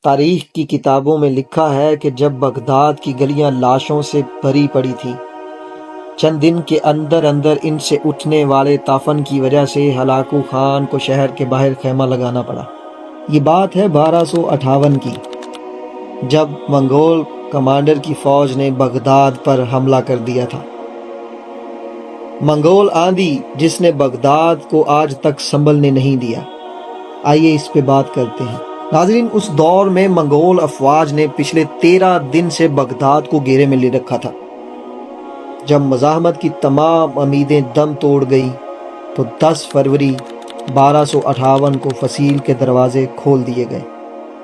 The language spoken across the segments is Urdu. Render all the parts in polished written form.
تاریخ کی کتابوں میں لکھا ہے کہ جب بغداد کی گلیاں لاشوں سے بھری پڑی تھیں، چند دن کے اندر ان سے اٹھنے والے طوفان کی وجہ سے ہلاکو خان کو شہر کے باہر خیمہ لگانا پڑا۔ یہ بات ہے 1258 کی، جب منگول کمانڈر کی فوج نے بغداد پر حملہ کر دیا تھا۔ منگول آندھی جس نے بغداد کو آج تک سنبھلنے نہیں دیا۔ آئیے اس پہ بات کرتے ہیں۔ ناظرین، اس دور میں منگول افواج نے پچھلے 13 دن سے بغداد کو گھیرے میں لے رکھا تھا۔ جب مزاحمت کی تمام امیدیں دم توڑ گئی تو 10 فروری 1258 کو فصیل کے دروازے کھول دیے گئے۔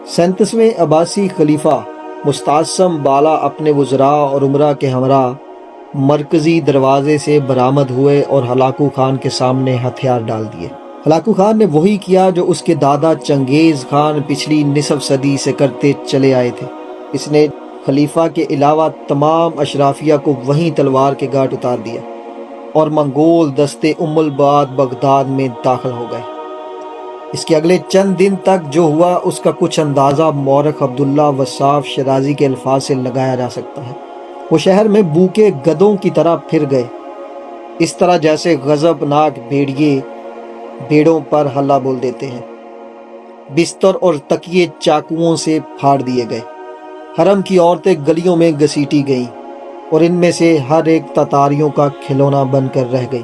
37ویں عباسی خلیفہ مستعصم بالا اپنے وزراء اور امراء کے ہمراہ مرکزی دروازے سے برآمد ہوئے اور ہلاکو خان کے سامنے ہتھیار ڈال دیے۔ ہلاکو خان نے وہی کیا جو اس کے دادا چنگیز خان پچھلی نصف صدی سے کرتے چلے آئے تھے۔ اس نے خلیفہ کے علاوہ تمام اشرافیہ کو وہیں تلوار کے گھاٹ اتار دیا اور منگول دستے الباد بغداد میں داخل ہو گئے۔ اس کے اگلے چند دن تک جو ہوا اس کا کچھ اندازہ مورخ عبداللہ وصاف شیرازی کے الفاظ سے لگایا جا سکتا ہے۔ وہ شہر میں بھوکے گدھوں کی طرح پھر گئے، اس طرح جیسے غضبناک بھیڑیے بھیڑوں پر ہلہ بول دیتے ہیں۔ بستر اور تکیے چاقوؤں سے پھاڑ دیے گئے۔ حرم کی عورتیں گلیوں میں گھسیٹی گئیں اور ان میں سے ہر ایک تتاریوں کا کھلونا بن کر رہ گئی۔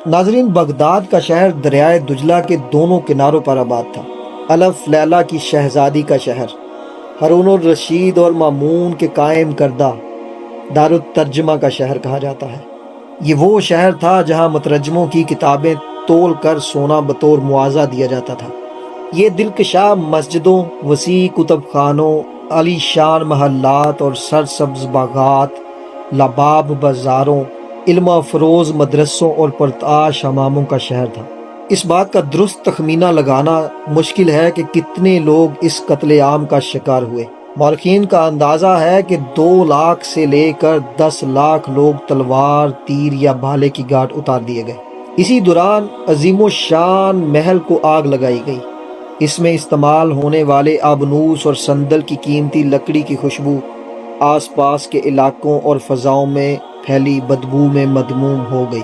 ناظرین، بغداد کا شہر دریائے دجلہ کے دونوں کناروں پر آباد تھا۔ الف لیلہ کی شہزادی کا شہر، ہارون الرشید اور مامون کے قائم کردہ دارالترجمہ کا شہر کہا جاتا ہے۔ یہ وہ شہر تھا جہاں مترجموں کی کتابیں تول کر سونا بطور معاوضہ دیا جاتا تھا۔ یہ دلکشا مسجدوں، وسیع کتب خانوں، عالی شان محلات اور سرسبز باغات، لباب بازاروں، علم افروز مدرسوں اور پرتعاش حماموں کا شہر تھا۔ اس بات کا درست تخمینہ لگانا مشکل ہے کہ کتنے لوگ اس قتل عام کا شکار ہوئے۔ مورخین کا اندازہ ہے کہ 2 لاکھ سے لے کر 10 لاکھ لوگ تلوار، تیر یا بھالے کی گھاٹ اتار دیے گئے۔ اسی دوران عظیم الشان محل کو آگ لگائی گئی۔ اس میں استعمال ہونے والے آبنوس اور صندل کی قیمتی لکڑی کی خوشبو آس پاس کے علاقوں اور فضاؤں میں پھیلی بدبو میں مدموم ہو گئی۔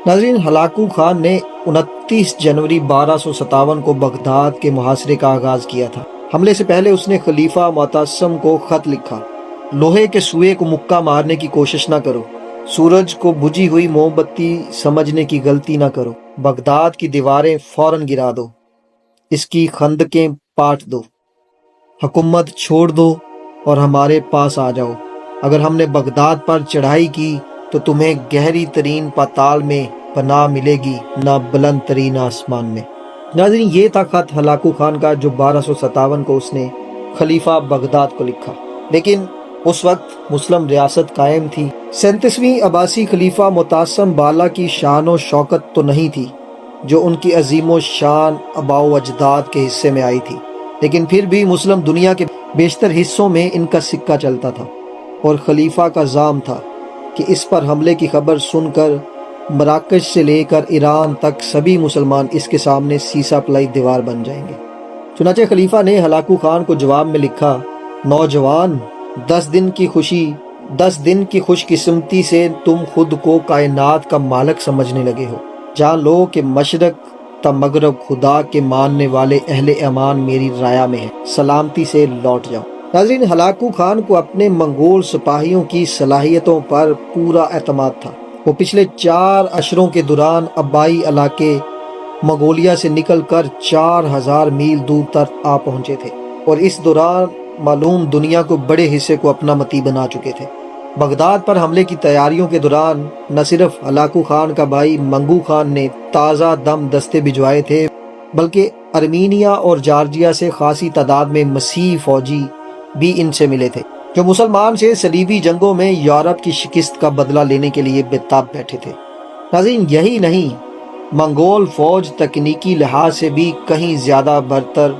ناظرین، ہلاکو خان نے 29 جنوری 1257 کو بغداد کے محاصرے کا آغاز کیا تھا۔ حملے سے پہلے اس نے خلیفہ معتصم کو خط لکھا: لوہے کے سوئے کو مکہ مارنے کی کوشش نہ کرو، سورج کو بجھی ہوئی موم بتی سمجھنے کی غلطی نہ کرو، بغداد کی دیواریں فوراً گرا دو، اس کی خندقیں پاٹ دو، حکومت چھوڑ دو اور ہمارے پاس آ جاؤ۔ اگر ہم نے بغداد پر چڑھائی کی تو تمہیں گہری ترین پاتال میں پناہ ملے گی، نہ بلند ترین آسمان میں۔ ناظرین، یہ تھا خط ہلاکو خان کا جو 1257 کو اس نے خلیفہ بغداد کو لکھا۔ لیکن اس وقت مسلم ریاست قائم تھی۔ 37ویں عباسی خلیفہ معتصم بالا کی شان و شوکت تو نہیں تھی جو ان کی عظیم و شان آباء و اجداد کے حصے میں آئی تھی، لیکن پھر بھی مسلم دنیا کے بیشتر حصوں میں ان کا سکہ چلتا تھا اور خلیفہ کا زعم تھا کہ اس پر حملے کی خبر سن کر مراکش سے لے کر ایران تک سبھی مسلمان اس کے سامنے سیسا پلائی دیوار بن جائیں گے۔ چنانچہ خلیفہ نے ہلاکو خان کو جواب میں لکھا: نوجوان، 10 دن کی خوش قسمتی سے تم خود کو کائنات کا مالک سمجھنے لگے ہو۔ جان لو کہ مشرق تا مغرب خدا کے ماننے والے اہل ایمان میری رایا میں ہیں، سلامتی سے لوٹ جاؤ۔ ناظرین، ہلاکو خان کو اپنے منگول سپاہیوں کی صلاحیتوں پر پورا اعتماد تھا۔ وہ پچھلے 4 اشروں کے دوران آبائی علاقے منگولیا سے نکل کر 4000 میل دور تک آ پہنچے تھے اور اس دوران معلوم دنیا کو بڑے حصے کو اپنا متی بنا چکے تھے۔ بغداد پر حملے کی تیاریوں کے دوران نہ صرف ہلاکو خان کا بھائی منگو خان نے تازہ دم دستے بھجوائے تھے، بلکہ ارمینیا اور جارجیا سے خاصی تعداد میں مسیحی فوجی بھی ان سے ملے تھے، جو مسلمان سے صلیبی جنگوں میں یورپ کی شکست کا بدلہ لینے کے لیے بے-تاب بیٹھے تھے۔ ناظرین، یہی نہیں، منگول فوج تکنیکی لحاظ سے بھی کہیں زیادہ برتر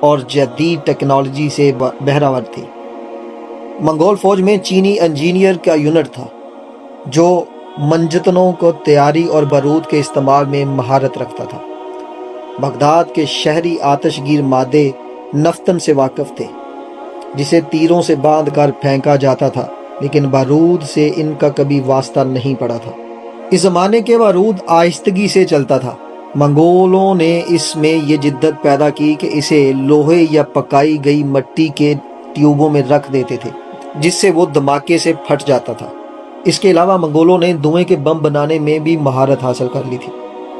اور جدید ٹیکنالوجی سے بہرہ تھی۔ منگول فوج میں چینی انجینئر کا یونٹ تھا جو منجتنوں کو تیاری اور بارود کے استعمال میں مہارت رکھتا تھا۔ بغداد کے شہری آتش گیر مادے نفتن سے واقف تھے، جسے تیروں سے باندھ کر پھینکا جاتا تھا، لیکن بارود سے ان کا کبھی واسطہ نہیں پڑا تھا۔ اس زمانے کے بارود آہستگی سے چلتا تھا۔ منگولوں نے اس میں یہ جدت پیدا کی کہ اسے لوہے یا پکائی گئی مٹی کے ٹیوبوں میں رکھ دیتے تھے، جس سے وہ دھماکے سے پھٹ جاتا تھا۔ اس کے علاوہ منگولوں نے دھوئیں کے بم بنانے میں بھی مہارت حاصل کر لی تھی۔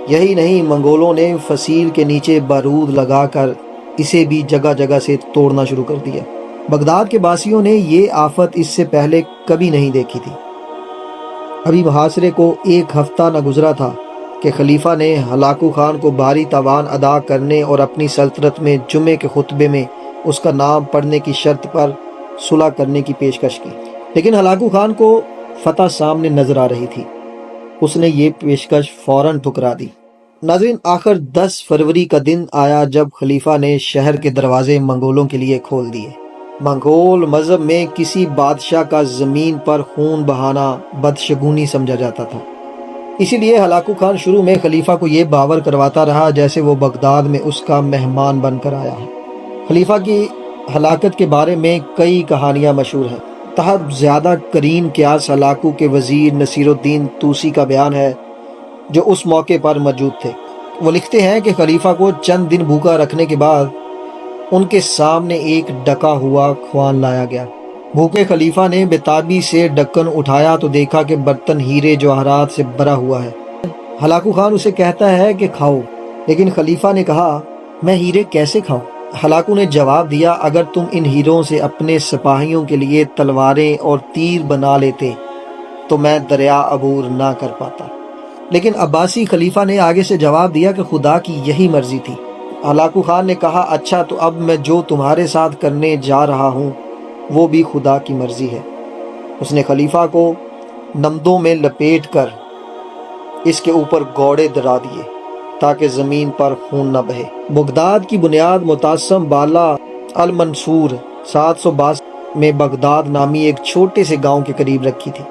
یہی نہیں، منگولوں نے فصیل کے نیچے بارود لگا کر اسے بھی جگہ جگہ سے توڑنا شروع کر دیا۔ بغداد کے باسیوں نے یہ آفت اس سے پہلے کبھی نہیں دیکھی تھی۔ ابھی محاصرے کو 1 ہفتہ نہ گزرا تھا کہ خلیفہ نے ہلاکو خان کو بھاری تاوان ادا کرنے اور اپنی سلطنت میں جمعے کے خطبے میں اس کا نام پڑھنے کی شرط پر صلح کرنے کی پیشکش کی، لیکن ہلاکو خان کو فتح سامنے نظر آ رہی تھی۔ اس نے یہ پیشکش فوراً ٹھکرا دی۔ ناظرین، آخر 10 فروری کا دن آیا جب خلیفہ نے شہر کے دروازے منگولوں کے لیے کھول دیے۔ منگول مذہب میں کسی بادشاہ کا زمین پر خون بہانا بدشگونی سمجھا جاتا تھا، اسی لیے ہلاکو خان شروع میں خلیفہ کو یہ باور کرواتا رہا جیسے وہ بغداد میں اس کا مہمان بن کر آیا ہے۔ خلیفہ کی ہلاکت کے بارے میں کئی کہانیاں مشہور ہیں۔ تاہم زیادہ قرین قیاس ہلاکو کے وزیر نصیر الدین طوسی کا بیان ہے، جو اس موقع پر موجود تھے۔ وہ لکھتے ہیں کہ خلیفہ کو چند دن بھوکا رکھنے کے بعد ان کے سامنے ایک ڈکا ہوا خوان لایا گیا۔ بھوکے خلیفہ نے بےتابی سے ڈھکن اٹھایا تو دیکھا کہ برتن ہیرے جواہرات سے بھرا ہوا ہے۔ ہلاکو خان اسے کہتا ہے کہ کھاؤ، لیکن خلیفہ نے کہا، میں ہیرے کیسے کھاؤں؟ ہلاکو نے جواب دیا، اگر تم ان ہیروں سے اپنے سپاہیوں کے لیے تلواریں اور تیر بنا لیتے تو میں دریا عبور نہ کر پاتا۔ لیکن عباسی خلیفہ نے آگے سے جواب دیا کہ خدا کی یہی مرضی تھی۔ ہلاکو خان نے کہا، اچھا تو اب میں جو تمہارے ساتھ کرنے جا رہا ہوں وہ بھی خدا کی مرضی ہے۔ اس نے خلیفہ کو نمدوں میں لپیٹ کر اس کے اوپر گوڑے درا دیے تاکہ زمین پر خون نہ بہے۔ بغداد کی بنیاد متعصم بالا المنصور 762 میں بغداد نامی ایک چھوٹے سے گاؤں کے قریب رکھی تھی۔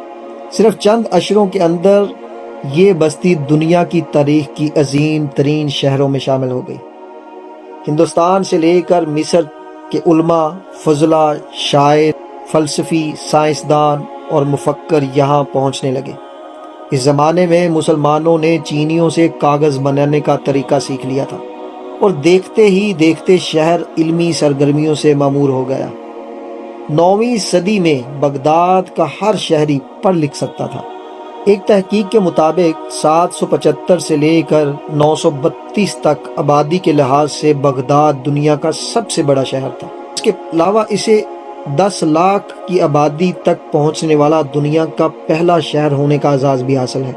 صرف چند اشروں کے اندر یہ بستی دنیا کی تاریخ کی عظیم ترین شہروں میں شامل ہو گئی۔ ہندوستان سے لے کر مصر کے علماء، فضلاء، شاعر، فلسفی، سائنسدان اور مفکر یہاں پہنچنے لگے۔ اس زمانے میں مسلمانوں نے چینیوں سے کاغذ بنانے کا طریقہ سیکھ لیا تھا، اور دیکھتے ہی دیکھتے شہر علمی سرگرمیوں سے معمور ہو گیا۔ 9ویں صدی میں بغداد کا ہر شہری پڑھ لکھ سکتا تھا۔ ایک تحقیق کے مطابق 775 سے لے کر 932 تک آبادی کے لحاظ سے بغداد دنیا کا سب سے بڑا شہر تھا۔ اس کے علاوہ اسے 10 لاکھ کی آبادی تک پہنچنے والا دنیا کا پہلا شہر ہونے کا اعزاز بھی حاصل ہے۔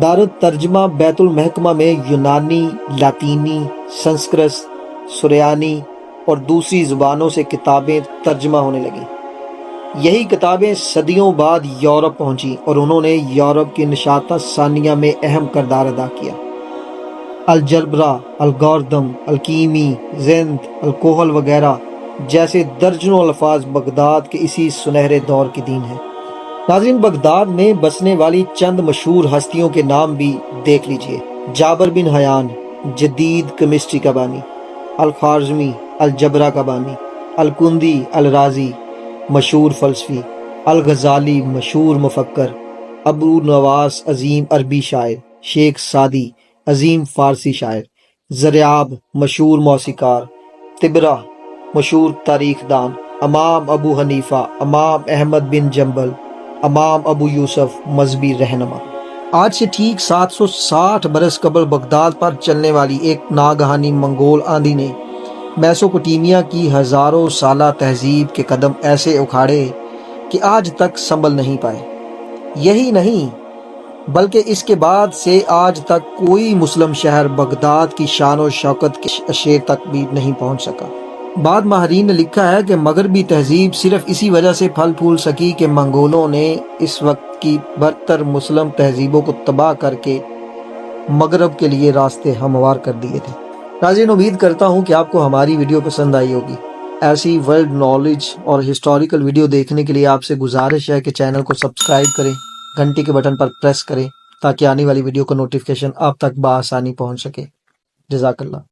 دارالترجمہ بیت المحکمہ میں یونانی، لاطینی، سنسکرت، سریانی اور دوسری زبانوں سے کتابیں ترجمہ ہونے لگیں۔ یہی کتابیں صدیوں بعد یورپ پہنچیں اور انہوں نے یورپ کی نشاط ثانیہ میں اہم کردار ادا کیا۔ الجبرا، الگوردم، الکیمی، زند، الکحل وغیرہ جیسے درجنوں الفاظ بغداد کے اسی سنہرے دور کی دین ہیں۔ ناظرین، بغداد میں بسنے والی چند مشہور ہستیوں کے نام بھی دیکھ لیجئے۔ جابر بن حیان، جدید کیمسٹری کا بانی، الخوارزمی، الجبرا کا بانی، الکندی، الرازی، مشہور فلسفی، الغزالی، مشہور مفکر، ابو نواس، عظیم عربی شاعر، شیخ سعدی، عظیم فارسی شاعر، زریاب، مشہور موسیقار، طبرہ، مشہور تاریخ دان، امام ابو حنیفہ، امام احمد بن جنبل، امام ابو یوسف، مذہبی رہنما۔ آج سے ٹھیک 760 برس قبل بغداد پر چلنے والی ایک ناگہانی منگول آندھی نے میسوپوٹیمیا کی ہزاروں سالہ تہذیب کے قدم ایسے اکھاڑے کہ آج تک سنبھل نہیں پائے۔ یہی نہیں بلکہ اس کے بعد سے آج تک کوئی مسلم شہر بغداد کی شان و شوکت کے عشیر تک بھی نہیں پہنچ سکا۔ بعض ماہرین نے لکھا ہے کہ مغربی تہذیب صرف اسی وجہ سے پھل پھول سکی کہ منگولوں نے اس وقت کی برتر مسلم تہذیبوں کو تباہ کر کے مغرب کے لیے راستے ہموار کر دیے تھے۔ ناظرین، امید کرتا ہوں کہ آپ کو ہماری ویڈیو پسند آئی ہوگی۔ ایسی ورلڈ نالج اور ہسٹوریکل ویڈیو دیکھنے کے لیے آپ سے گزارش ہے کہ چینل کو سبسکرائب کریں، گھنٹی کے بٹن پر پریس کریں تاکہ آنے والی ویڈیو کا نوٹیفیکیشن آپ تک بآسانی پہنچ سکے۔ جزاک اللہ۔